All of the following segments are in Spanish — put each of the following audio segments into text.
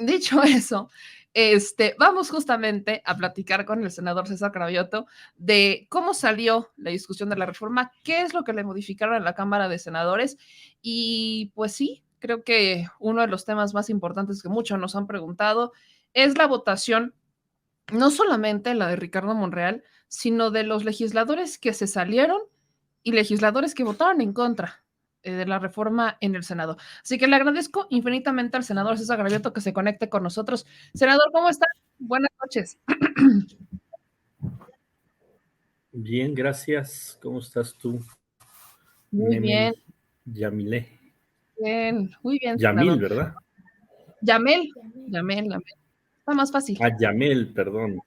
Dicho eso, vamos justamente a platicar con el senador César Cravioto de cómo salió la discusión de la reforma, qué es lo que le modificaron en la Cámara de Senadores y pues sí, creo que uno de los temas más importantes que muchos nos han preguntado es la votación, no solamente la de Ricardo Monreal, sino de los legisladores que se salieron y legisladores que votaron en contra de la reforma en el Senado. Así que le agradezco infinitamente al senador César Gravioto que se conecte con nosotros. Senador, ¿cómo está? Buenas noches. Bien, gracias. ¿Cómo estás tú? Muy bien, Memel Yamile. bien, muy bien, Yamil, senador. ¿verdad? Yamel, Yamel. Está más fácil. Ah, Yamel, perdón.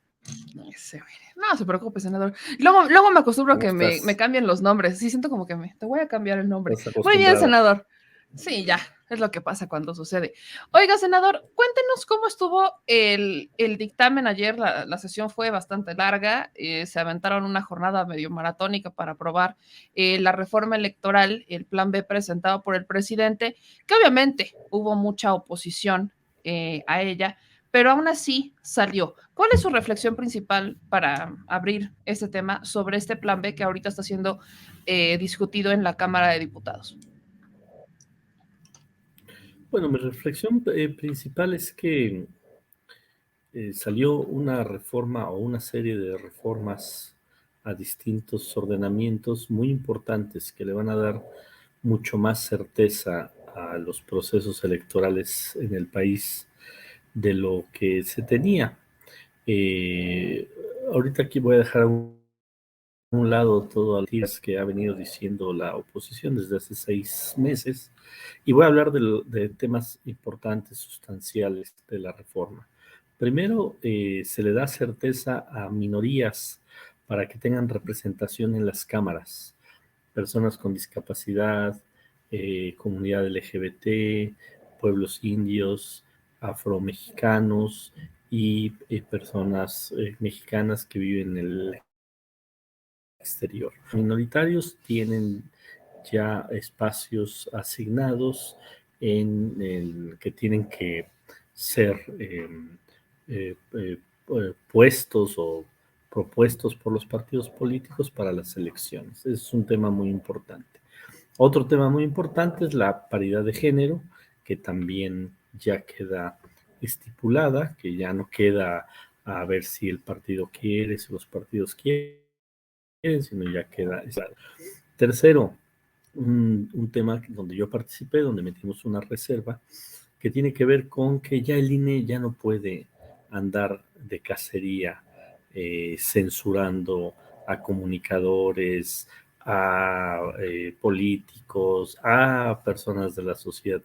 No se preocupe, senador. Luego me acostumbro a ¿Cómo que me estás? cambien los nombres. Sí, siento como que te voy a cambiar el nombre. ¿Estás Muy bien, acostumbrada? senador. Sí, ya, es lo que pasa cuando sucede. Oiga, senador, cuéntenos cómo estuvo el dictamen ayer. La sesión fue bastante larga. Se aventaron una jornada medio maratónica para aprobar la reforma electoral, el plan B presentado por el presidente, que obviamente hubo mucha oposición a ella, pero aún así salió. ¿Cuál es su reflexión principal para abrir este tema sobre este plan B que ahorita está siendo discutido en la Cámara de Diputados? Bueno, mi reflexión principal es que salió una reforma o una serie de reformas a distintos ordenamientos muy importantes que le van a dar mucho más certeza a los procesos electorales en el país de lo que se tenía. Eh, Ahorita aquí voy a dejar a un lado todas las días que ha venido diciendo la oposición desde hace 6 meses y voy a hablar de temas importantes, sustanciales de la reforma. Primero, se le da certeza a minorías para que tengan representación en las cámaras, personas con discapacidad, comunidad LGBT, pueblos indios, afromexicanos y personas mexicanas que viven en el exterior. Minoritarios tienen ya espacios asignados en el que tienen que ser puestos o propuestos por los partidos políticos para las elecciones. Es un tema muy importante. Otro tema muy importante es la paridad de género, que también ya queda estipulada, que ya no queda a ver si el partido quiere, si los partidos quieren, sino ya queda. Tercero, un tema donde yo participé, donde metimos una reserva, que tiene que ver con que ya el INE ya no puede andar de cacería censurando a comunicadores, a políticos, a personas de la sociedad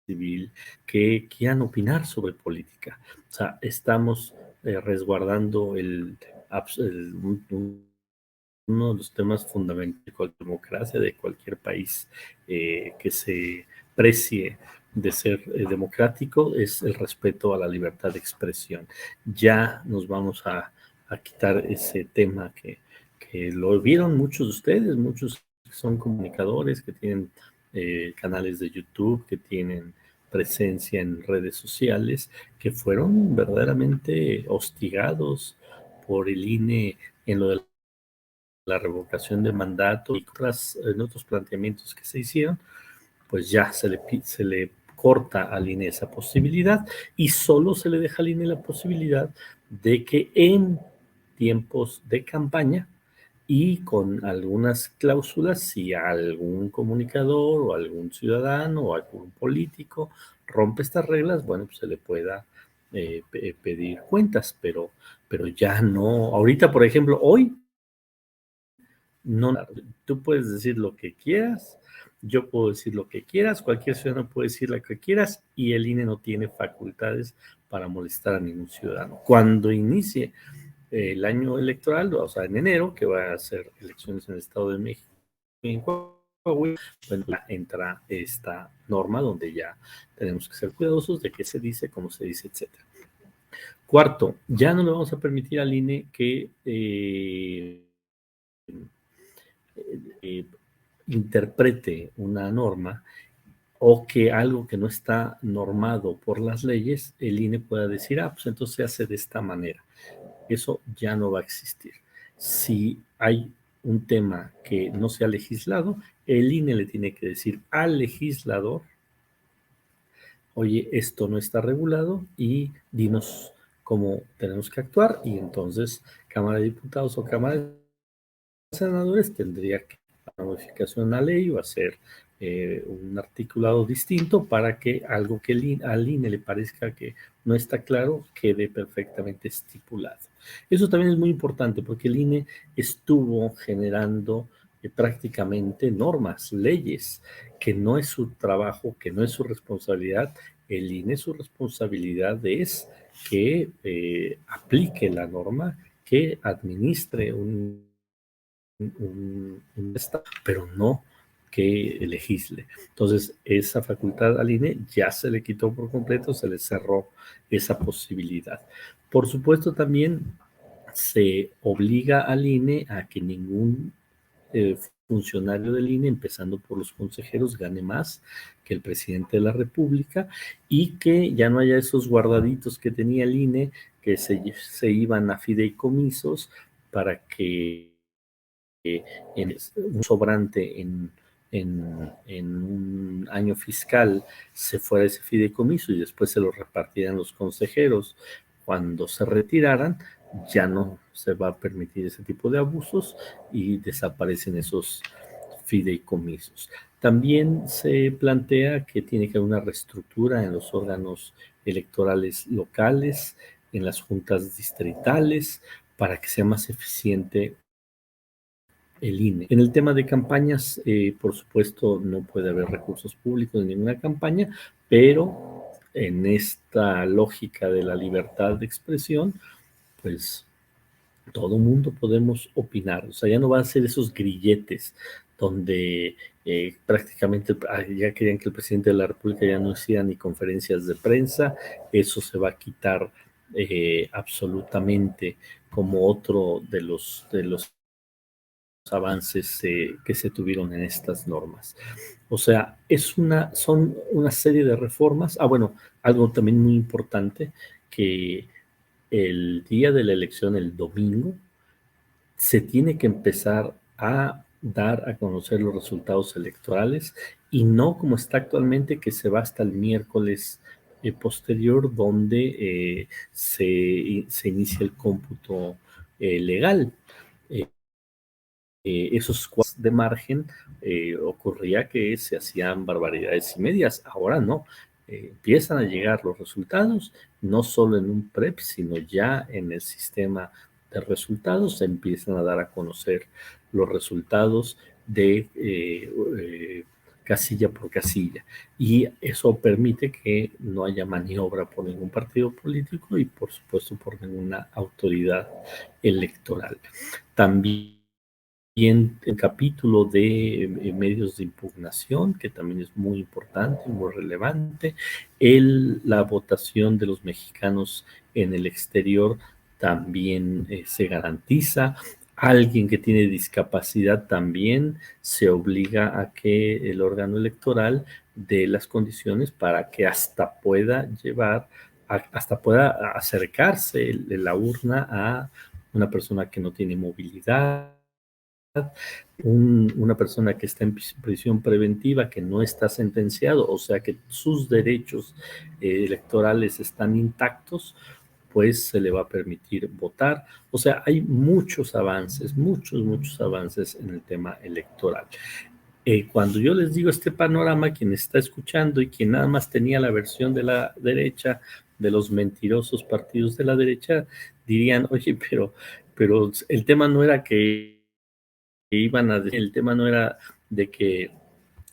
civil que quieran opinar sobre política. O sea, estamos resguardando uno de los temas fundamentales de cualquier democracia, de cualquier país que se precie de ser democrático, es el respeto a la libertad de expresión. Ya nos vamos a quitar ese tema que lo vieron muchos de ustedes, muchos que son comunicadores, que tienen canales de YouTube, que tienen presencia en redes sociales, que fueron verdaderamente hostigados por el INE en lo de la revocación de mandato y en otros planteamientos que se hicieron, pues ya se le corta al INE esa posibilidad y solo se le deja al INE la posibilidad de que en tiempos de campaña y con algunas cláusulas, si algún comunicador o algún ciudadano o algún político rompe estas reglas, bueno, pues se le pueda pedir cuentas, pero ya no. Ahorita, por ejemplo, hoy no, tú puedes decir lo que quieras, yo puedo decir lo que quieras, cualquier ciudadano puede decir lo que quieras y el INE no tiene facultades para molestar a ningún ciudadano. Cuando inicie el año electoral, o sea, en enero, que va a ser elecciones en el Estado de México y en Coahuila, bueno, entra esta norma donde ya tenemos que ser cuidadosos de qué se dice, cómo se dice, etcétera. Cuarto, ya no le vamos a permitir al INE que eh, interprete una norma o que algo que no está normado por las leyes, el INE pueda decir, pues entonces se hace de esta manera. Eso ya no va a existir. Si hay un tema que no se ha legislado, el INE le tiene que decir al legislador, oye, esto no está regulado y dinos cómo tenemos que actuar, y entonces Cámara de Diputados o Cámara de Senadores tendría que hacer una modificación a la ley o hacer un articulado distinto para que algo que al INE le parezca que no está claro quede perfectamente estipulado. Eso también es muy importante porque el INE estuvo generando prácticamente normas, leyes, que no es su trabajo, que no es su responsabilidad. El INE, su responsabilidad es que aplique la norma, que administre un Estado, pero no que legisle. Entonces, esa facultad al INE ya se le quitó por completo, se le cerró esa posibilidad. Por supuesto, también se obliga al INE a que ningún funcionario del INE, empezando por los consejeros, gane más que el presidente de la República, y que ya no haya esos guardaditos que tenía el INE que se iban a fideicomisos para que en un sobrante en un año fiscal se fuera ese fideicomiso y después se lo repartieran los consejeros cuando se retiraran. Ya no se va a permitir ese tipo de abusos y desaparecen esos fideicomisos. También se plantea que tiene que haber una reestructura en los órganos electorales locales, en las juntas distritales, para que sea más eficiente el INE. En el tema de campañas, por supuesto, no puede haber recursos públicos en ninguna campaña, pero en esta lógica de la libertad de expresión, pues todo mundo podemos opinar. O sea, ya no va a ser esos grilletes donde prácticamente ya querían que el presidente de la República ya no hiciera ni conferencias de prensa. Eso se va a quitar absolutamente como otro de los avances que se tuvieron en estas normas. O sea, son una serie de reformas. Bueno, algo también muy importante, que el día de la elección, el domingo, se tiene que empezar a dar a conocer los resultados electorales, y no como está actualmente, que se va hasta el miércoles posterior, donde se inicia el cómputo legal. Eh, Esos cuadros de margen ocurría que se hacían barbaridades y medias. Ahora no. Empiezan a llegar los resultados, no solo en un PREP, sino ya en el sistema de resultados. Se empiezan a dar a conocer los resultados de casilla por casilla, y eso permite que no haya maniobra por ningún partido político y por supuesto por ninguna autoridad electoral. También el capítulo de medios de impugnación, que también es muy importante, muy relevante. La votación de los mexicanos en el exterior también se garantiza. Alguien que tiene discapacidad también se obliga a que el órgano electoral dé las condiciones para que hasta pueda hasta pueda acercarse la urna a una persona que no tiene movilidad, una persona que está en prisión preventiva, que no está sentenciado, o sea que sus derechos electorales están intactos, pues se le va a permitir votar. O sea, hay muchos avances, muchos avances en el tema electoral. Cuando yo les digo este panorama, quien está escuchando y quien nada más tenía la versión de la derecha, de los mentirosos partidos de la derecha, dirían, oye, pero el tema no era que iban a decir, el tema no era de que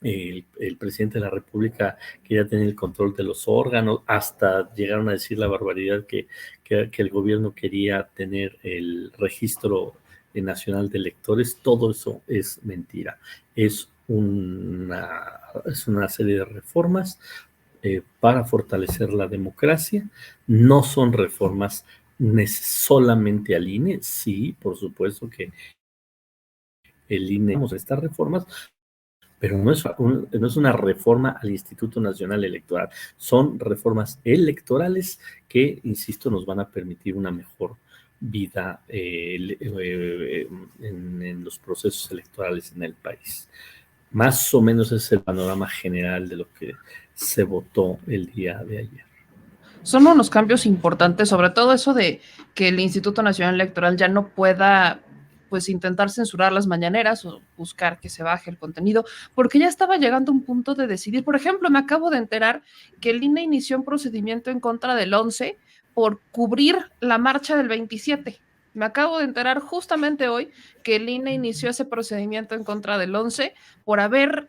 el presidente de la República quería tener el control de los órganos, hasta llegaron a decir la barbaridad que el gobierno quería tener el registro nacional de electores. Todo eso es mentira. Es una serie de reformas para fortalecer la democracia. No son reformas solamente al INE. Sí, por supuesto que el INE, estas reformas, pero no es una reforma al Instituto Nacional Electoral, son reformas electorales que, insisto, nos van a permitir una mejor vida en los procesos electorales en el país. Más o menos es el panorama general de lo que se votó el día de ayer. Son unos cambios importantes, sobre todo eso de que el Instituto Nacional Electoral ya no pueda pues intentar censurar las mañaneras o buscar que se baje el contenido, porque ya estaba llegando un punto de decidir. Por ejemplo, me acabo de enterar que el INE inició un procedimiento en contra del 11 por cubrir la marcha del 27. Me acabo de enterar justamente hoy que el INE inició ese procedimiento en contra del 11 por haber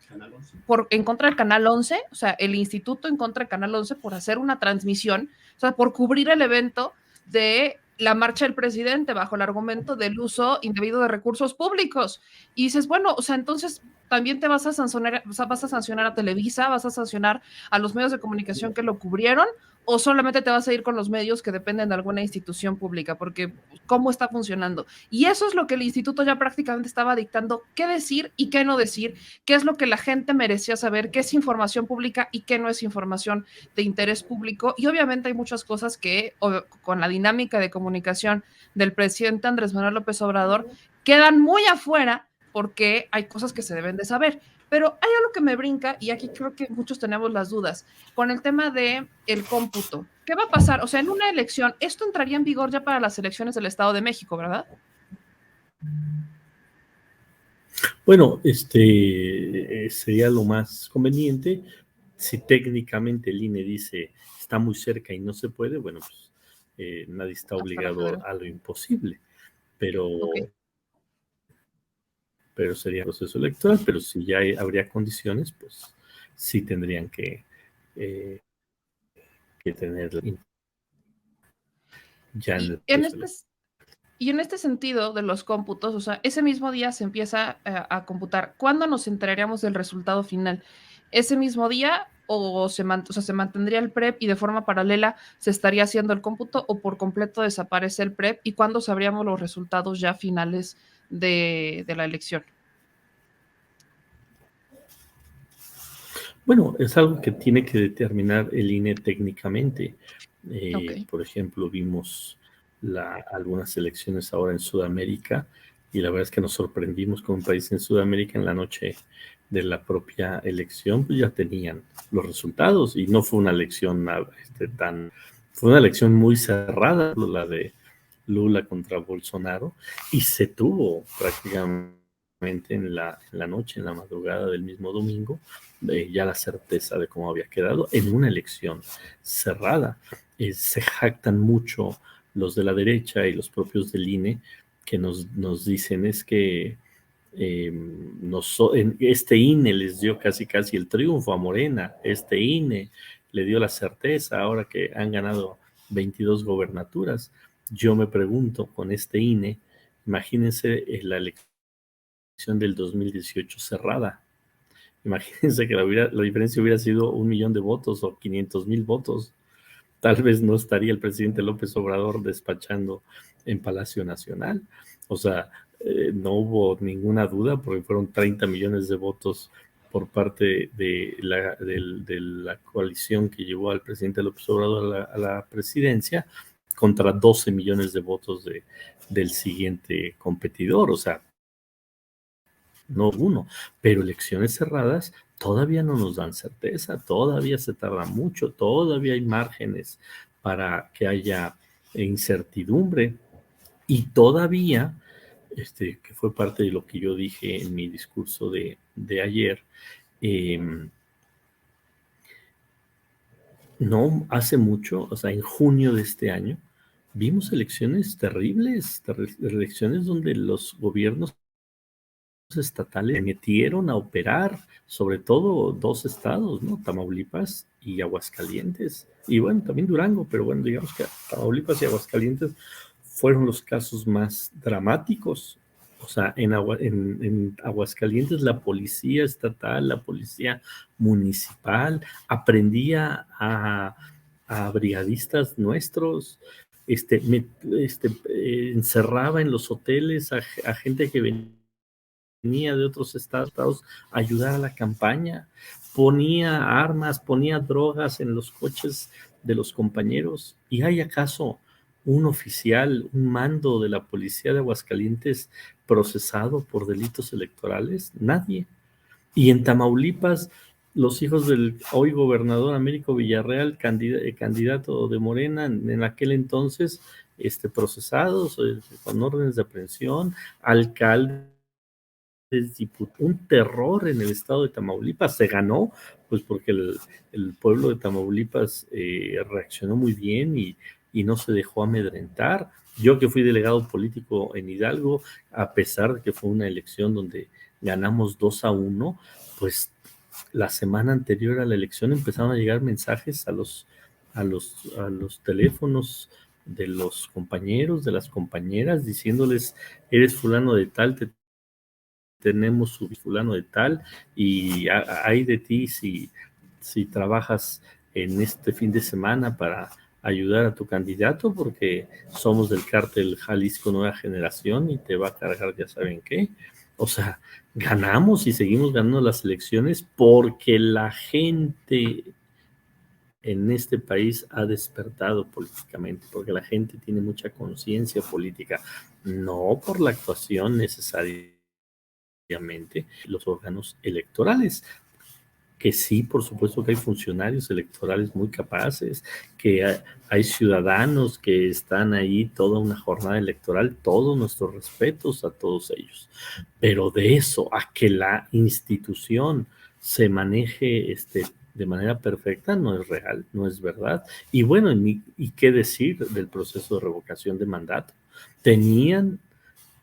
en contra del Canal 11, o sea, el instituto en contra del Canal 11 por hacer una transmisión, o sea, por cubrir el evento de la marcha del presidente bajo el argumento del uso indebido de recursos públicos. Y dices, bueno, o sea, entonces también te vas a sancionar, o sea, vas a sancionar a Televisa, vas a sancionar a los medios de comunicación que lo cubrieron, o solamente te vas a ir con los medios que dependen de alguna institución pública, porque cómo está funcionando. Y eso es lo que el instituto ya prácticamente estaba dictando, qué decir y qué no decir, qué es lo que la gente merecía saber, qué es información pública y qué no es información de interés público. Y obviamente hay muchas cosas que con la dinámica de comunicación del presidente Andrés Manuel López Obrador quedan muy afuera porque hay cosas que se deben de saber. Pero hay algo que me brinca, y aquí creo que muchos tenemos las dudas, con el tema de el cómputo. ¿Qué va a pasar? O sea, en una elección, esto entraría en vigor ya para las elecciones del Estado de México, ¿verdad? Bueno, sería lo más conveniente. Si técnicamente el INE dice está muy cerca y no se puede, bueno, pues nadie está Hasta obligado febrero. a lo imposible, pero, Ok. pero sería proceso electoral, pero si ya habría condiciones, pues sí tendrían eh, que tener ya en Y el en proceso este, electoral. y en este sentido de los cómputos, o sea, ese mismo día se empieza a computar. ¿Cuándo nos enteraríamos del resultado final? ¿Ese mismo día o o sea, se mantendría el PREP y de forma paralela se estaría haciendo el cómputo o por completo desaparece el PREP? ¿Y cuándo sabríamos los resultados ya finales de la elección? Bueno, es algo que tiene que determinar el INE técnicamente. Ok. Por ejemplo, vimos algunas elecciones ahora en Sudamérica y la verdad es que nos sorprendimos con un país en Sudamérica en la noche de la propia elección, pues ya tenían los resultados y no fue una elección fue una elección muy cerrada, la de Lula contra Bolsonaro, y se tuvo prácticamente en la noche, en la madrugada del mismo domingo, ya la certeza de cómo había quedado en una elección cerrada. Se jactan mucho los de la derecha y los propios del INE que nos dicen es que este INE les dio casi el triunfo a Morena, este INE le dio la certeza ahora que han ganado 22 gobernaturas. Yo me pregunto con este INE, imagínense la elección del 2018 cerrada. Imagínense que la diferencia hubiera sido 1 millón de votos o 500,000 votos. Tal vez no estaría el presidente López Obrador despachando en Palacio Nacional. O sea, no hubo ninguna duda porque fueron 30 millones de votos por parte de la coalición que llevó al presidente López Obrador a la presidencia contra 12 millones de votos del siguiente competidor. O sea, no uno, pero elecciones cerradas todavía no nos dan certeza, todavía se tarda mucho, todavía hay márgenes para que haya incertidumbre y todavía, que fue parte de lo que yo dije en mi discurso de ayer, eh, no hace mucho, o sea, en junio de este año, vimos elecciones terribles, elecciones donde los gobiernos estatales metieron a operar, sobre todo dos estados, ¿no? Tamaulipas y Aguascalientes. Y bueno, también Durango, pero bueno, digamos que Tamaulipas y Aguascalientes fueron los casos más dramáticos. O sea, en Aguascalientes la policía estatal, la policía municipal, aprendía a brigadistas nuestros, encerraba en los hoteles a gente que venía venía de otros estados a ayudar a la campaña, ponía armas, ponía drogas en los coches de los compañeros. ¿Y hay acaso un oficial, un mando de la policía de Aguascalientes procesado por delitos electorales? Nadie. Y en Tamaulipas, los hijos del hoy gobernador Américo Villarreal, candidato de Morena en aquel entonces, procesados con órdenes de aprehensión, alcaldes, un terror en el estado de Tamaulipas. Se ganó, pues porque el pueblo de Tamaulipas reaccionó muy bien y no se dejó amedrentar. Yo que fui delegado político en Hidalgo, a pesar de que fue una elección donde ganamos 2-1, pues la semana anterior a la elección empezaron a llegar mensajes a los teléfonos de los compañeros, de las compañeras, diciéndoles, eres fulano de tal, tenemos su fulano de tal, y hay de ti si trabajas en este fin de semana para ayudar a tu candidato, porque somos del cártel Jalisco Nueva Generación y te va a cargar ya saben qué. O sea, ganamos y seguimos ganando las elecciones porque la gente en este país ha despertado políticamente, porque la gente tiene mucha conciencia política, no por la actuación necesaria los órganos electorales, que sí, por supuesto que hay funcionarios electorales muy capaces, que hay ciudadanos que están ahí toda una jornada electoral, todos nuestros respetos a todos ellos, pero de eso a que la institución se maneje de manera perfecta no es real, no es verdad. Y bueno, ¿y qué decir del proceso de revocación de mandato? Tenían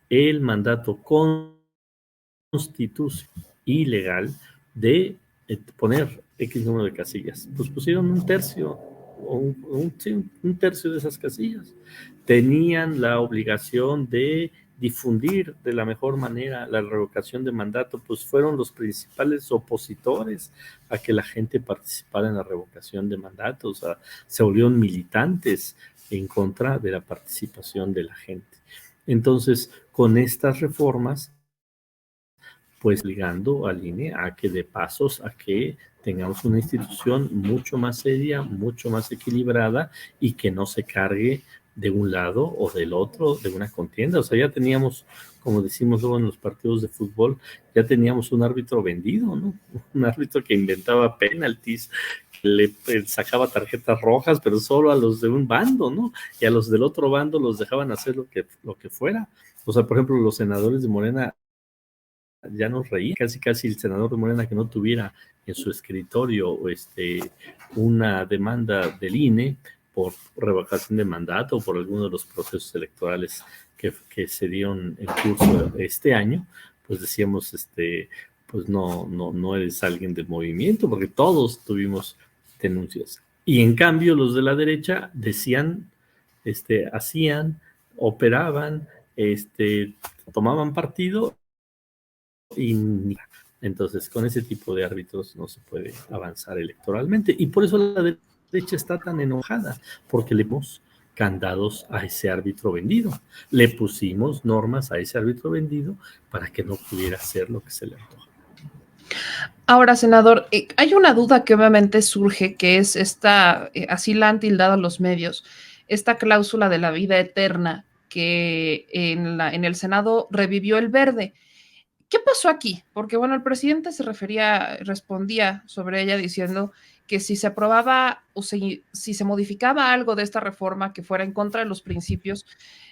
el mandato constitución ilegal de poner X número de casillas. Pues pusieron un tercio, un tercio de esas casillas. Tenían la obligación de difundir de la mejor manera la revocación de mandato, pues fueron los principales opositores a que la gente participara en la revocación de mandato, o sea, se volvieron militantes en contra de la participación de la gente. Entonces, con estas reformas, pues obligando al INE a que dé pasos a que tengamos una institución mucho más seria, mucho más equilibrada y que no se cargue de un lado o del otro de una contienda. O sea, ya teníamos, como decimos luego en los partidos de fútbol, ya teníamos un árbitro vendido, ¿no? Un árbitro que inventaba penaltis, que le sacaba tarjetas rojas, pero solo a los de un bando, ¿no? Y a los del otro bando los dejaban hacer lo que fuera. O sea, por ejemplo, los senadores de Morena ya nos reía, casi el senador de Morena que no tuviera en su escritorio una demanda del INE por revocación de mandato o por alguno de los procesos electorales que se dieron en curso este año, pues decíamos, pues no eres alguien del movimiento, porque todos tuvimos denuncias. Y en cambio los de la derecha decían, hacían, operaban, tomaban partido y entonces con ese tipo de árbitros no se puede avanzar electoralmente. Y por eso la derecha está tan enojada, porque le pusimos candados a ese árbitro vendido. Le pusimos normas a ese árbitro vendido para que no pudiera hacer lo que se le antoja. Ahora, senador, hay una duda que obviamente surge, que es esta, así la han tildado los medios, esta cláusula de la vida eterna que en el Senado revivió el Verde. ¿Qué pasó aquí? Porque, bueno, el presidente respondía sobre ella diciendo que si se aprobaba o si se modificaba algo de esta reforma que fuera en contra de los principios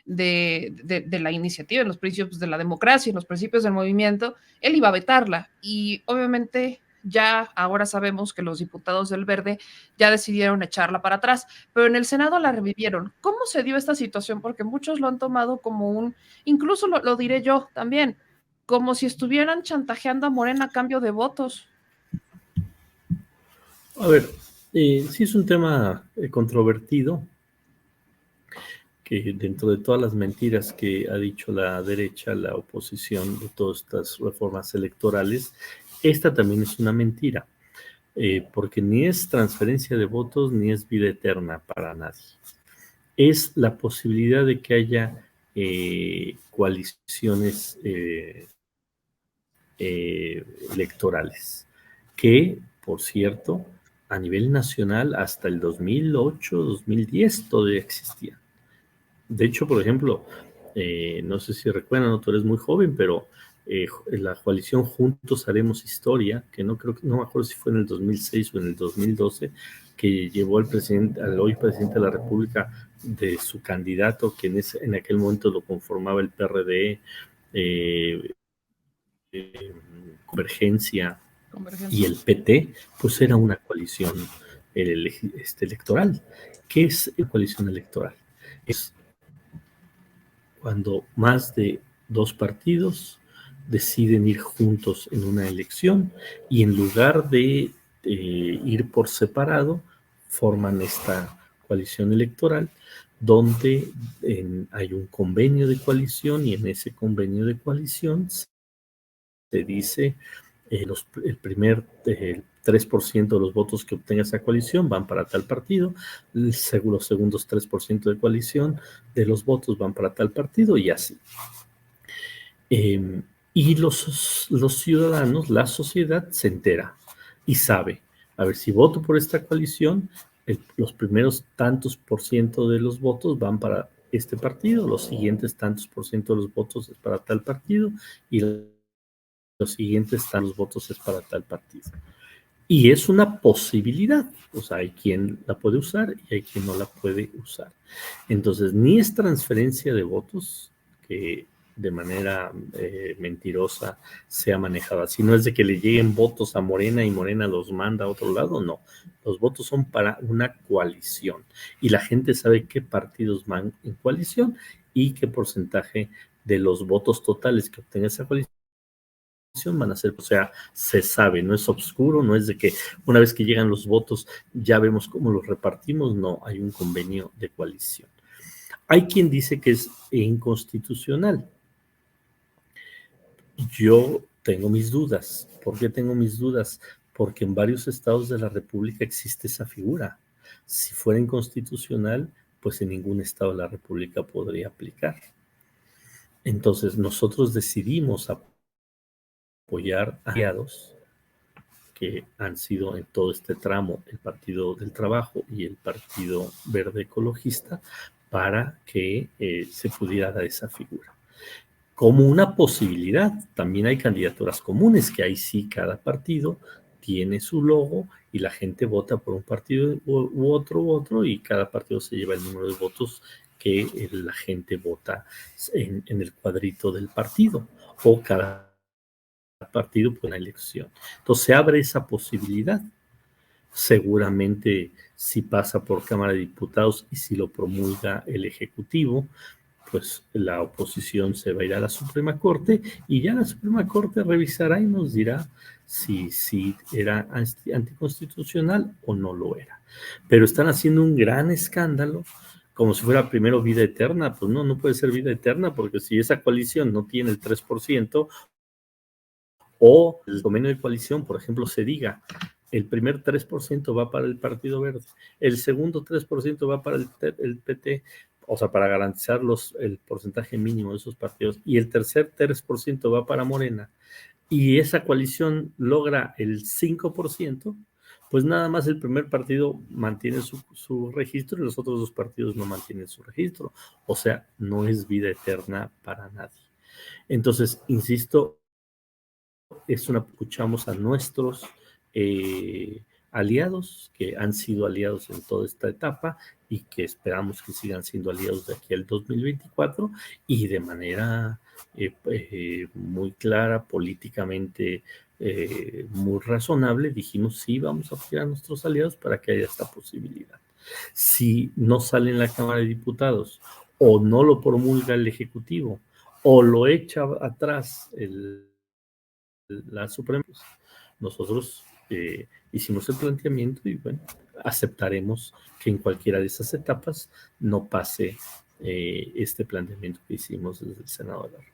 de la iniciativa, en los principios de la democracia, en los principios del movimiento, él iba a vetarla. Y obviamente ya ahora sabemos que los diputados del Verde ya decidieron echarla para atrás, pero en el Senado la revivieron. ¿Cómo se dio esta situación? Porque muchos lo han tomado como incluso lo diré yo también, como si estuvieran chantajeando a Morena a cambio de votos. A ver, sí es un tema controvertido, que dentro de todas las mentiras que ha dicho la derecha, la oposición de todas estas reformas electorales, esta también es una mentira, porque ni es transferencia de votos ni es vida eterna para nadie. Es la posibilidad de que haya coaliciones electorales, que, por cierto, a nivel nacional hasta el 2008, 2010 todavía existían. De hecho, por ejemplo, no sé si recuerdan, tú eres muy joven, pero la coalición Juntos Haremos Historia, que no me acuerdo si fue en el 2006 o en el 2012, que llevó al hoy presidente de la República de su candidato, que en aquel momento lo conformaba el PRD, eh, Convergencia y el PT, pues era una coalición electoral. ¿Qué es coalición electoral? Es cuando más de dos partidos deciden ir juntos en una elección y en lugar de ir por separado, forman esta coalición electoral donde hay un convenio de coalición y en ese convenio de coalición se dice el primer 3% de los votos que obtenga esa coalición van para tal partido, los segundos 3% de coalición de los votos van para tal partido y así. Y los ciudadanos, la sociedad se entera y sabe, a ver, si voto por esta coalición, los primeros tantos por ciento de los votos van para este partido, los siguientes tantos por ciento de los votos es para tal partido y los siguientes tantos votos es para tal partido. Y es una posibilidad, o sea, hay quien la puede usar y hay quien no la puede usar. Entonces, ni es transferencia de votos, que de manera mentirosa sea manejada, así no es de que le lleguen votos a Morena y Morena los manda a otro lado, no. Los votos son para una coalición y la gente sabe qué partidos van en coalición y qué porcentaje de los votos totales que obtenga esa coalición van a ser, o sea, se sabe, no es obscuro, no es de que una vez que llegan los votos ya vemos cómo los repartimos, no, hay un convenio de coalición. Hay quien dice que es inconstitucional. Yo tengo mis dudas. ¿Por qué tengo mis dudas? Porque en varios estados de la República existe esa figura. Si fuera inconstitucional, pues en ningún estado de la República podría aplicar. Entonces, nosotros decidimos apoyar aliados que han sido en todo este tramo el Partido del Trabajo y el Partido Verde Ecologista para que se pudiera dar esa figura. Como una posibilidad, también hay candidaturas comunes, que ahí sí cada partido tiene su logo y la gente vota por un partido u otro, y cada partido se lleva el número de votos que la gente vota en el cuadrito del partido, o cada partido por una elección. Entonces se abre esa posibilidad. Seguramente si pasa por Cámara de Diputados y si lo promulga el Ejecutivo, pues la oposición se va a ir a la Suprema Corte y ya la Suprema Corte revisará y nos dirá si era anticonstitucional o no lo era. Pero están haciendo un gran escándalo, como si fuera primero vida eterna. Pues no puede ser vida eterna, porque si esa coalición no tiene el 3%, o el convenio de coalición, por ejemplo, se diga, el primer 3% va para el Partido Verde, el segundo 3% va para el PT, o sea, para garantizar el porcentaje mínimo de esos partidos, y el tercer 3% va para Morena, y esa coalición logra el 5%, pues nada más el primer partido mantiene su registro y los otros dos partidos no mantienen su registro. O sea, no es vida eterna para nadie. Entonces, insisto, escuchamos a nuestros aliados, que han sido aliados en toda esta etapa y que esperamos que sigan siendo aliados de aquí al 2024, y de manera muy clara, políticamente muy razonable, dijimos sí, vamos a apoyar a nuestros aliados para que haya esta posibilidad. Si no sale en la Cámara de Diputados o no lo promulga el Ejecutivo o lo echa atrás la Suprema, nosotros hicimos el planteamiento y bueno, aceptaremos que en cualquiera de esas etapas no pase este planteamiento que hicimos desde el Senado de la República.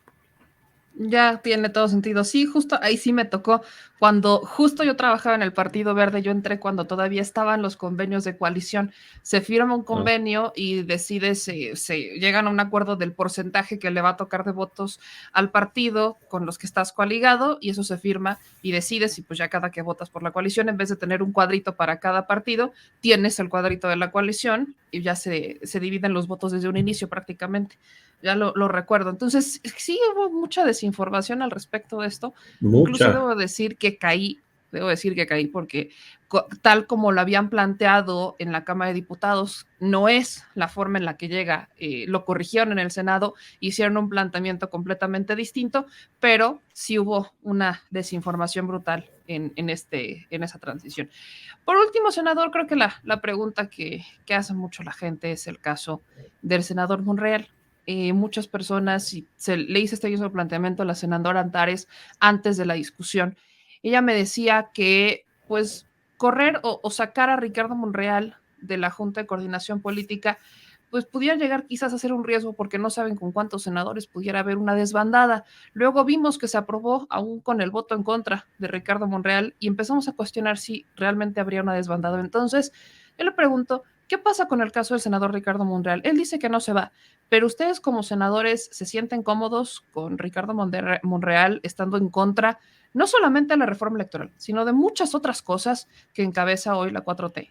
Ya tiene todo sentido. Sí, justo ahí sí me tocó. Cuando justo yo trabajaba en el Partido Verde, yo entré cuando todavía estaban los convenios de coalición. Se firma un Ah, convenio y decide, se llegan a un acuerdo del porcentaje que le va a tocar de votos al partido con los que estás coaligado, y eso se firma y decides, y pues ya cada que votas por la coalición, en vez de tener un cuadrito para cada partido, tienes el cuadrito de la coalición y ya se dividen los votos desde un inicio prácticamente. Ya lo recuerdo. Entonces, sí hubo mucha desinformación al respecto de esto. Incluso mucha. debo decir que caí porque tal como lo habían planteado en la Cámara de Diputados, no es la forma en la que llega. Lo corrigieron en el Senado, hicieron un planteamiento completamente distinto, pero sí hubo una desinformación brutal en esa transición. Por último, senador, creo que la pregunta que hace mucho la gente es el caso del senador Monreal. Muchas personas, si le hice este mismo planteamiento a la senadora Antares antes de la discusión, ella me decía que pues correr o sacar a Ricardo Monreal de la Junta de Coordinación Política pues pudiera llegar quizás a ser un riesgo porque no saben con cuántos senadores pudiera haber una desbandada. Luego vimos que se aprobó aún con el voto en contra de Ricardo Monreal y empezamos a cuestionar si realmente habría una desbandada. Entonces, yo le pregunto, ¿qué pasa con el caso del senador Ricardo Monreal? Él dice que no se va, pero ustedes como senadores se sienten cómodos con Ricardo Monreal estando en contra no solamente de la reforma electoral, sino de muchas otras cosas que encabeza hoy la 4T.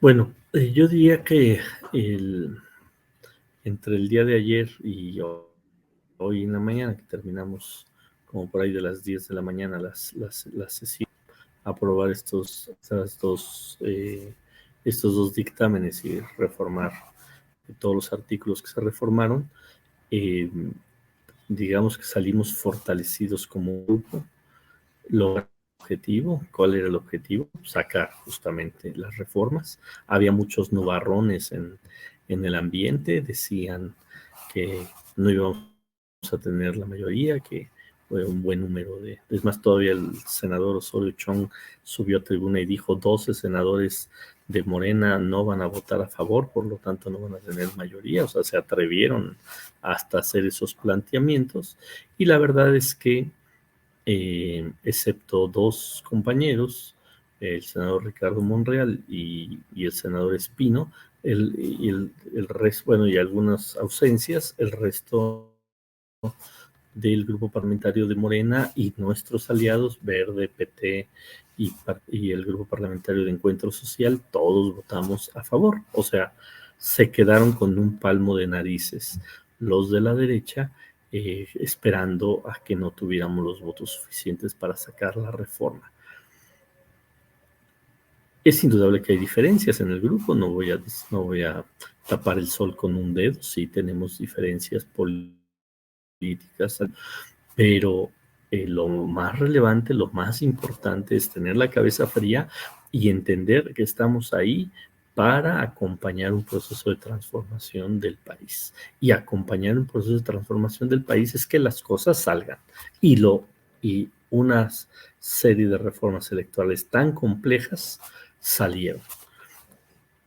Bueno, yo diría que el, entre el día de ayer y hoy en la mañana, que terminamos como por ahí de las 10 de la mañana la sesión, aprobar estos dos dictámenes y reformar todos los artículos que se reformaron, eh, digamos que salimos fortalecidos como grupo. Lograr el objetivo. ¿Cuál era el objetivo? Sacar justamente las reformas. Había muchos nubarrones en el ambiente, decían que no íbamos a tener la mayoría, que fue un buen número de... Es más, todavía el senador Osorio Chong subió a tribuna y dijo 12 senadores de Morena no van a votar a favor, por lo tanto no van a tener mayoría, o sea, se atrevieron hasta hacer esos planteamientos, y la verdad es que excepto dos compañeros, el senador Ricardo Monreal y el senador Espino, el resto, bueno, y algunas ausencias, el resto del grupo parlamentario de Morena y nuestros aliados, Verde, PT y el grupo parlamentario de Encuentro Social, todos votamos a favor. O sea, se quedaron con un palmo de narices los de la derecha, esperando a que no tuviéramos los votos suficientes para sacar la reforma. Es indudable que hay diferencias en el grupo, no voy a tapar el sol con un dedo, sí tenemos diferencias políticas, pero lo más relevante, lo más importante es tener la cabeza fría y entender que estamos ahí para acompañar un proceso de transformación del país. Y acompañar un proceso de transformación del país es que las cosas salgan. Y una serie de reformas electorales tan complejas salieron.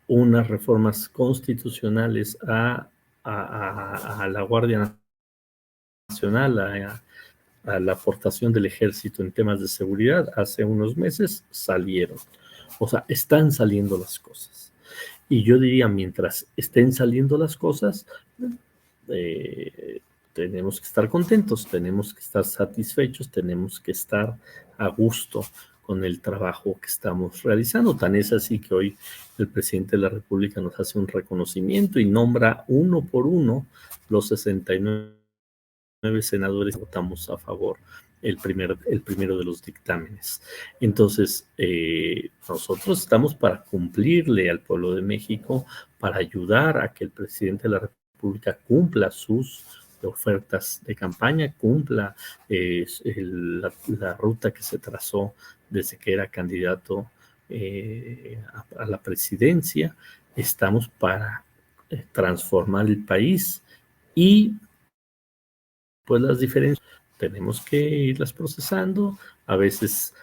Unas reformas constitucionales a la Guardia Nacional, a la aportación del ejército en temas de seguridad hace unos meses salieron. O sea, están saliendo las cosas. Y yo diría, mientras estén saliendo las cosas, tenemos que estar contentos, tenemos que estar satisfechos, tenemos que estar a gusto con el trabajo que estamos realizando. Tan es así que hoy el presidente de la República nos hace un reconocimiento y nombra uno por uno los 69 senadores votamos a favor el primero de los dictámenes. Entonces, nosotros estamos para cumplirle al pueblo de México, para ayudar a que el presidente de la República cumpla sus ofertas de campaña, cumpla la ruta que se trazó desde que era candidato a la presidencia. Estamos para transformar el país y pues las diferencias tenemos que irlas procesando, a veces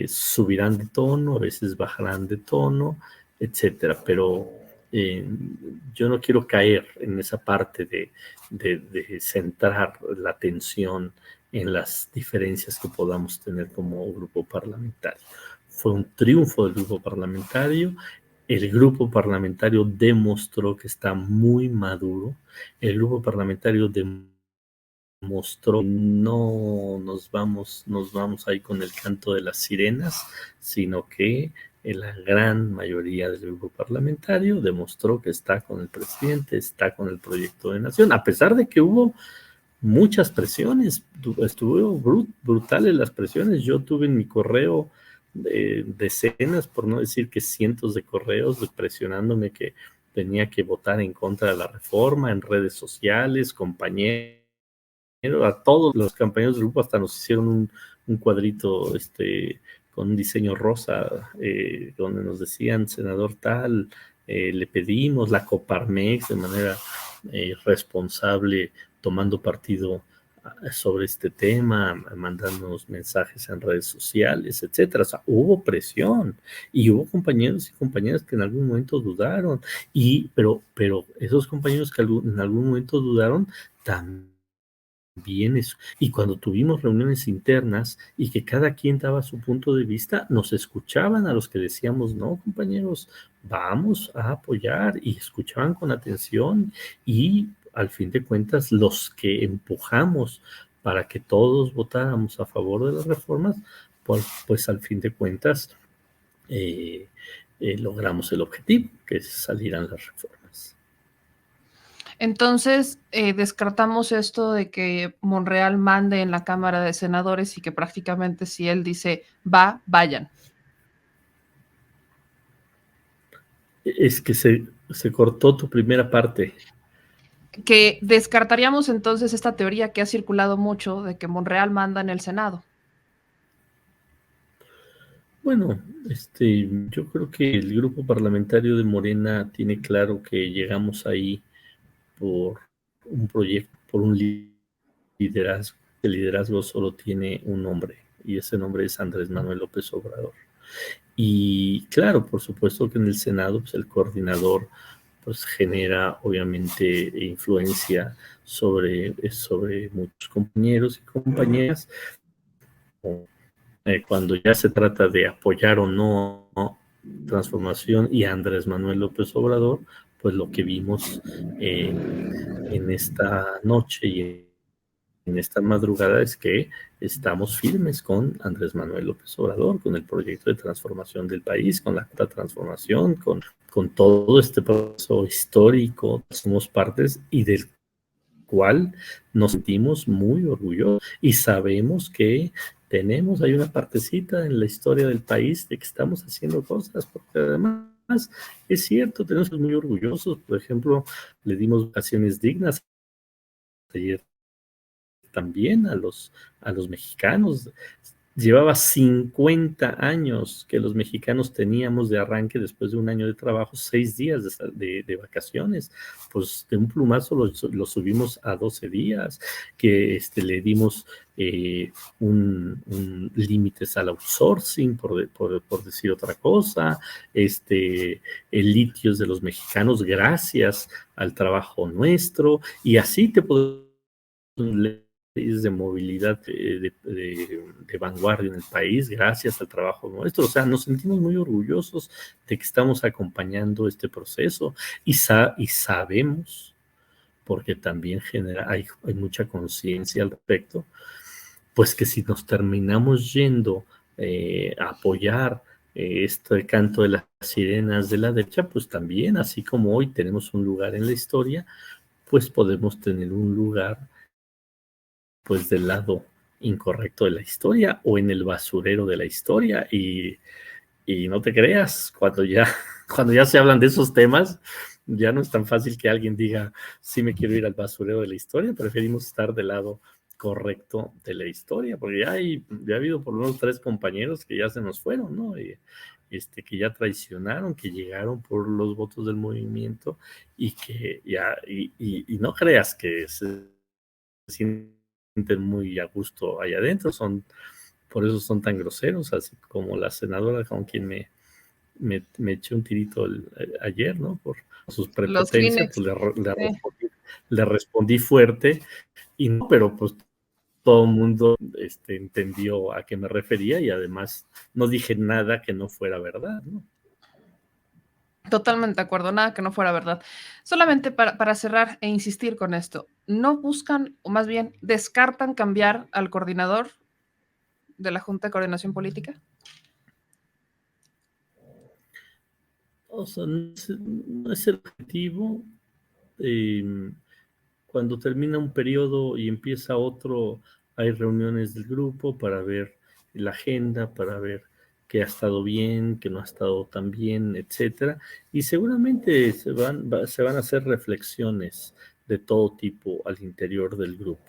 subirán de tono, a veces bajarán de tono, etcétera, pero yo no quiero caer en esa parte de centrar la atención en las diferencias que podamos tener como grupo parlamentario. Fue un triunfo del grupo parlamentario. El grupo parlamentario demostró que está muy maduro. El grupo parlamentario demostró que no nos vamos ahí con el canto de las sirenas, sino que la gran mayoría del grupo parlamentario demostró que está con el presidente, está con el proyecto de nación, a pesar de que hubo muchas presiones, estuvo brutales las presiones. Yo tuve en mi correo decenas, por no decir que cientos de correos presionándome que tenía que votar en contra de la reforma en redes sociales, compañeros, a todos los compañeros del grupo hasta nos hicieron un cuadrito con un diseño rosa, donde nos decían, senador tal, le pedimos, la Coparmex de manera responsable, tomando partido sobre este tema, mandándonos mensajes en redes sociales, etcétera. O sea, hubo presión y hubo compañeros y compañeras que en algún momento dudaron, pero esos compañeros que en algún momento dudaron también eso. Y cuando tuvimos reuniones internas y que cada quien daba su punto de vista, nos escuchaban a los que decíamos, no, compañeros, vamos a apoyar, y escuchaban con atención, y al fin de cuentas los que empujamos para que todos votáramos a favor de las reformas, pues al fin de cuentas logramos el objetivo, que salieran las reformas. Entonces, descartamos esto de que Monreal mande en la Cámara de Senadores y que prácticamente si él dice va, vayan. Es que se cortó tu primera parte. Que descartaríamos entonces esta teoría que ha circulado mucho de que Monreal manda en el Senado. Bueno, yo creo que el grupo parlamentario de Morena tiene claro que llegamos ahí por un proyecto, por un liderazgo. El liderazgo solo tiene un nombre, y ese nombre es Andrés Manuel López Obrador. Y claro, por supuesto que en el Senado, pues el coordinador pues genera obviamente influencia sobre muchos compañeros y compañeras. Cuando ya se trata de apoyar o no transformación y Andrés Manuel López Obrador, pues lo que vimos en esta noche y en esta madrugada es que estamos firmes con Andrés Manuel López Obrador, con el proyecto de transformación del país, con la transformación, con todo este proceso histórico, somos partes y del cual nos sentimos muy orgullosos y sabemos que hay una partecita en la historia del país de que estamos haciendo cosas, porque además es cierto, tenemos que ser muy orgullosos. Por ejemplo, le dimos vacaciones dignas ayer también a los mexicanos. Llevaba 50 años que los mexicanos teníamos de arranque, después de un año de trabajo, 6 días de vacaciones. Pues de un plumazo lo subimos a 12 días, que le dimos un límites al outsourcing, por decir otra cosa, el litios de los mexicanos gracias al trabajo nuestro, y así te podemos de movilidad de vanguardia en el país gracias al trabajo nuestro. O sea, nos sentimos muy orgullosos de que estamos acompañando este proceso y sabemos, porque también hay mucha conciencia al respecto, pues que si nos terminamos yendo a apoyar este canto de las sirenas de la derecha, pues también, así como hoy tenemos un lugar en la historia, pues podemos tener un lugar pues del lado incorrecto de la historia o en el basurero de la historia, y no te creas, cuando ya se hablan de esos temas, ya no es tan fácil que alguien diga, sí me quiero ir al basurero de la historia, preferimos estar del lado correcto de la historia, porque ya ha habido por lo menos 3 compañeros que ya se nos fueron, ¿no? Que ya traicionaron, que llegaron por los votos del movimiento y que ya, y no creas que se sienten muy a gusto allá adentro, por eso son tan groseros, así como la senadora con quien me me eché un tirito ayer, ¿no? Por sus Los prepotencias, Kleenex. pues Sí. le respondí fuerte, y no, pero pues todo el mundo entendió a qué me refería, y además no dije nada que no fuera verdad, ¿no? Totalmente de acuerdo, nada que no fuera verdad. Solamente para cerrar e insistir con esto, ¿no buscan, o más bien descartan cambiar al coordinador de la Junta de Coordinación Política? O sea, no es el objetivo. eh, Cuando termina un periodo y empieza otro, hay reuniones del grupo para ver la agenda, para ver qué ha estado bien, qué no ha estado tan bien, etcétera. Y seguramente se van a hacer reflexiones de todo tipo al interior del grupo.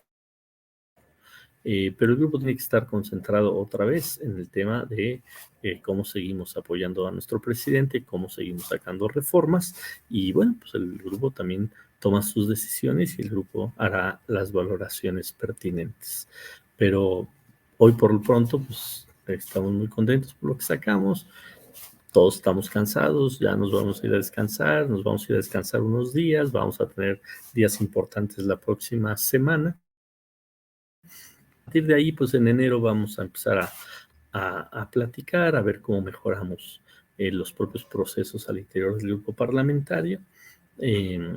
Pero el grupo tiene que estar concentrado otra vez en el tema de cómo seguimos apoyando a nuestro presidente, cómo seguimos sacando reformas, y bueno, pues el grupo también toma sus decisiones y el grupo hará las valoraciones pertinentes. Pero hoy por lo pronto, pues estamos muy contentos por lo que sacamos. Todos estamos cansados, ya nos vamos a ir a descansar, nos vamos a ir a descansar unos días, vamos a tener días importantes la próxima semana. A partir de ahí, pues en enero vamos a empezar a platicar, a ver cómo mejoramos los propios procesos al interior del grupo parlamentario. Eh,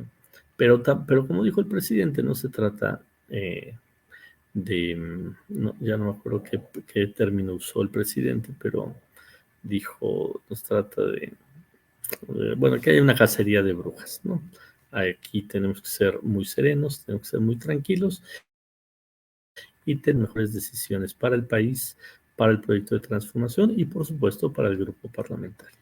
pero como dijo el presidente, no se trata no, ya no me acuerdo qué término usó el presidente, pero dijo, nos trata bueno, que hay una cacería de brujas, ¿no? Aquí tenemos que ser muy serenos, tenemos que ser muy tranquilos y tener mejores decisiones para el país, para el proyecto de transformación y, por supuesto, para el grupo parlamentario.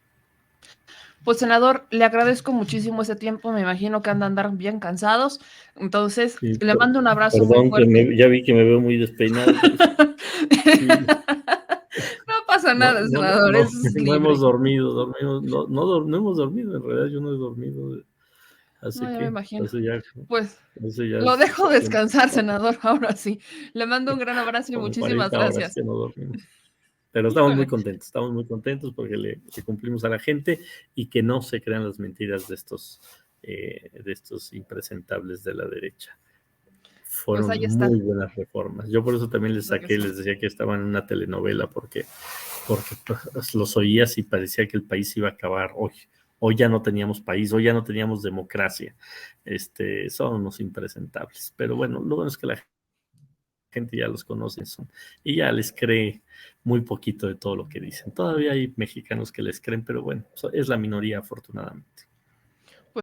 Pues, senador, le agradezco muchísimo ese tiempo, me imagino que andan andar bien cansados, entonces Sí, le mando un abrazo muy perdón, fuerte. ya vi que me veo muy despeinado. Pues, sí, No pasa nada, senador, es no hemos libre. dormido, no hemos dormido, en realidad yo no he dormido. No, ¿Hace ya me qué? imagino. Hace ya, Pues, hace ya lo dejo suficiente. descansar, senador, ahora sí. Le mando un gran abrazo y Como muchísimas 40 horas gracias. que no dormimos. Pero Híjole, estamos muy contentos porque le cumplimos a la gente y que no se crean las mentiras de estos impresentables de la derecha. pues Fueron ahí muy está. buenas reformas. Yo por eso también les Lo que saqué, sí. les decía que estaban en una telenovela porque pues, los oías y parecía que el país iba a acabar hoy. Hoy ya no teníamos país, hoy ya no teníamos democracia. Son unos impresentables. Pero bueno, lo bueno es que la gente ya los conoce y ya les cree muy poquito de todo lo que dicen. Todavía hay mexicanos que les creen, pero bueno, es la minoría afortunadamente.